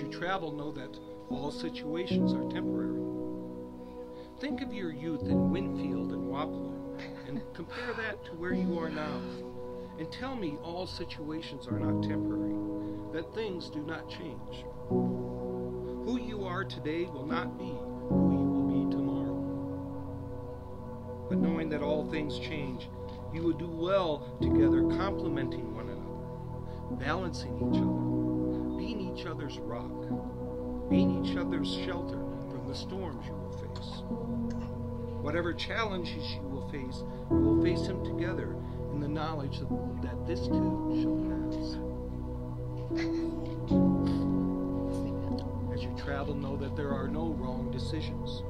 you travel, know that all situations are temporary. Think of your youth in Winfield and Wapello and compare that to where you are now. And tell me all situations are not temporary, that things do not change. Who you are today will not be who you will be tomorrow. But knowing that all things change, you will do well together, complementing one another, balancing each other, being each other's rock, being each other's shelter from the storms you will face. Whatever challenges you will face them together in the knowledge that this too shall pass. As you travel, know that there are no wrong decisions.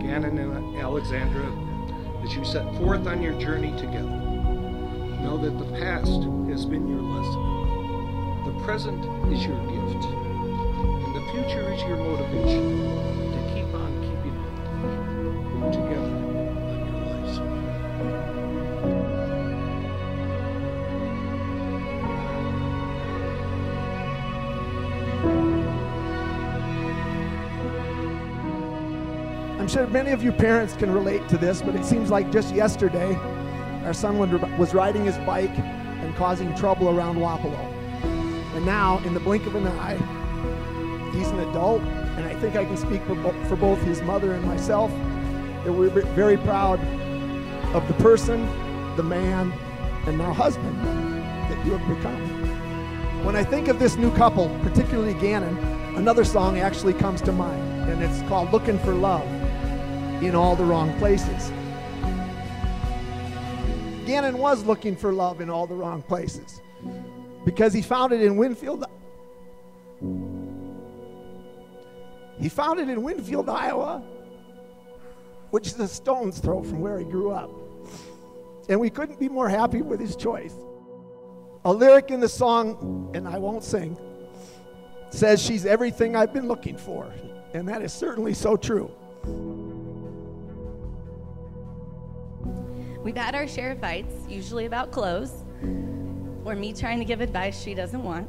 Gannon and Alexandra, as you set forth on your journey together, know that the past has been your lesson, the present is your gift, and the future is your motivation to keep on keeping on together on your life's way. I'm sure many of you parents can relate to this, but it seems like just yesterday, our son was riding his bike and causing trouble around Wapello. And now, in the blink of an eye, he's an adult, and I think I can speak for both his mother and myself, that we're very proud of the person, the man, and now husband that you have become. When I think of this new couple, particularly Gannon, another song actually comes to mind, and it's called Looking for Love in All the Wrong Places. Gannon was looking for love in all the wrong places because he found it in Winfield. He found it in Winfield, Iowa, which is a stone's throw from where he grew up. And we couldn't be more happy with his choice. A lyric in the song, and I won't sing, says she's everything I've been looking for. And that is certainly so true. We've had our share of fights, usually about clothes, or me trying to give advice she doesn't want.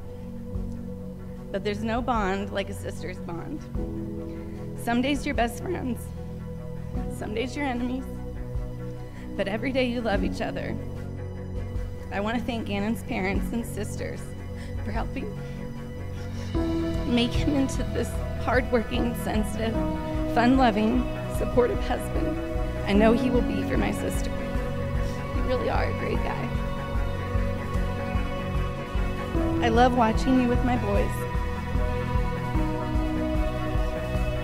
But there's no bond like a sister's bond. Some days you're best friends, some days you're enemies, but every day you love each other. I want to thank Gannon's parents and sisters for helping make him into this hardworking, sensitive, fun-loving, supportive husband I know he will be for my sister. You really are a great guy. I love watching you with my boys.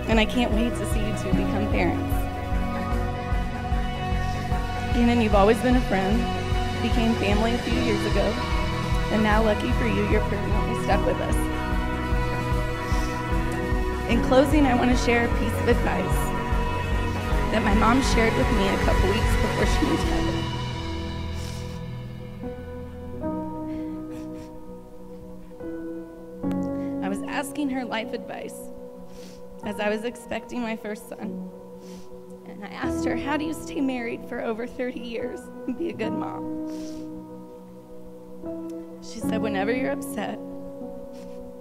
And I can't wait to see you two become parents. Gannon, you've always been a friend, became family a few years ago, and now, lucky for you, you're permanently stuck with us. In closing, I want to share a piece of advice that my mom shared with me a couple weeks before she moved heaven. I was asking her life advice as I was expecting my first son. And I asked her, how do you stay married for over 30 years and be a good mom? She said, whenever you're upset,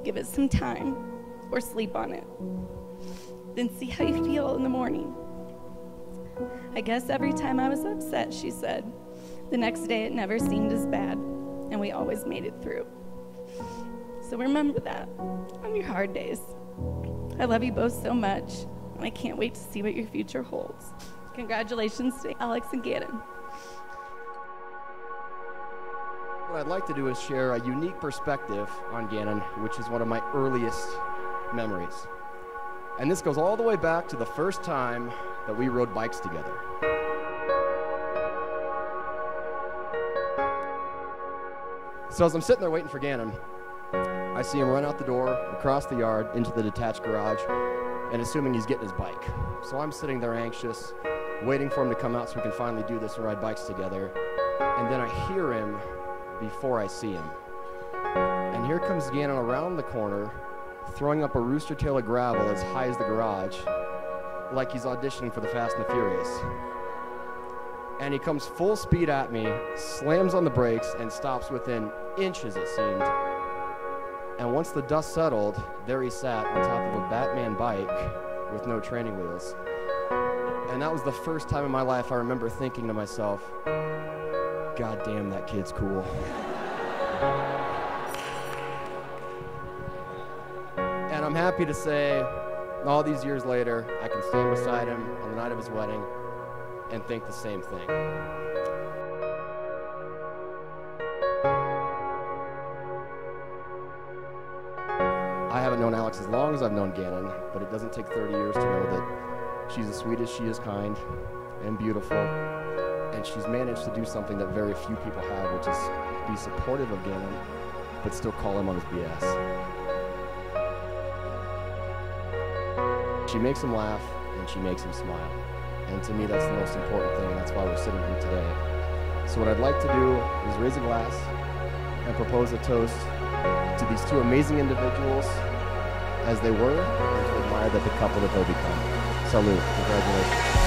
give it some time or sleep on it. Then see how you feel in the morning. I guess every time I was upset, she said, the next day it never seemed as bad, and we always made it through. So remember that on your hard days. I love you both so much, and I can't wait to see what your future holds. Congratulations to Alex and Gannon. What I'd like to do is share a unique perspective on Gannon, which is one of my earliest memories. And this goes all the way back to the first time that we rode bikes together. So as I'm sitting there waiting for Gannon, I see him run out the door, across the yard, into the detached garage, and assuming he's getting his bike. So I'm sitting there anxious, waiting for him to come out so we can finally do this and ride bikes together. And then I hear him before I see him. And here comes Gannon around the corner, throwing up a rooster tail of gravel as high as the garage, like he's auditioning for the Fast and the Furious. And he comes full speed at me, slams on the brakes, and stops within inches, it seemed. And once the dust settled, there he sat on top of a Batman bike with no training wheels. And that was the first time in my life I remember thinking to myself, God damn, that kid's cool. And I'm happy to say, all these years later, I can stand beside him on the night of his wedding and think the same thing. I haven't known Alex as long as I've known Gannon, but it doesn't take 30 years to know that she's as sweet as she is kind and beautiful, and she's managed to do something that very few people have, which is be supportive of Gannon, but still call him on his BS. She makes him laugh, and she makes him smile. And to me, that's the most important thing, and that's why we're sitting here today. So what I'd like to do is raise a glass and propose a toast to these two amazing individuals as they were, and to admire the couple that they'll become. Salute. Congratulations.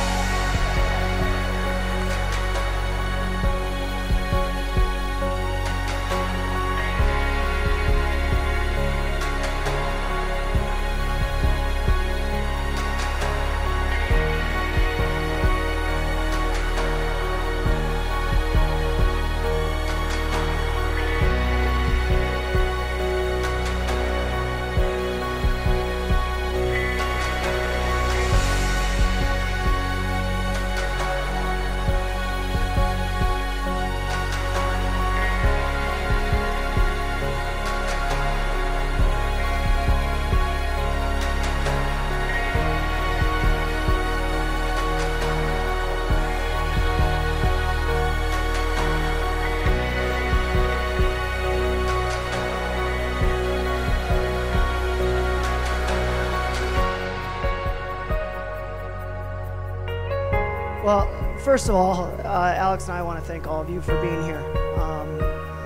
Well, first of all, Alex and I want to thank all of you for being here.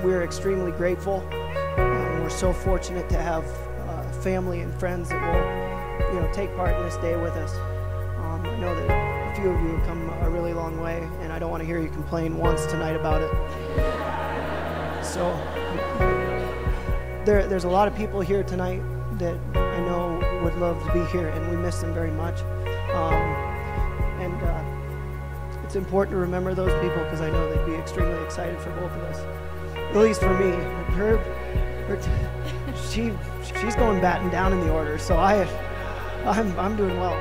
We're extremely grateful. We're so fortunate to have family and friends that will, take part in this day with us. I know that a few of you have come a really long way, and I don't want to hear you complain once tonight about it. So there's a lot of people here tonight that I know would love to be here, and we miss them very much. It's important to remember those people because I know they'd be extremely excited for both of us. At least for me. She's going batting down in the order, so I'm doing well.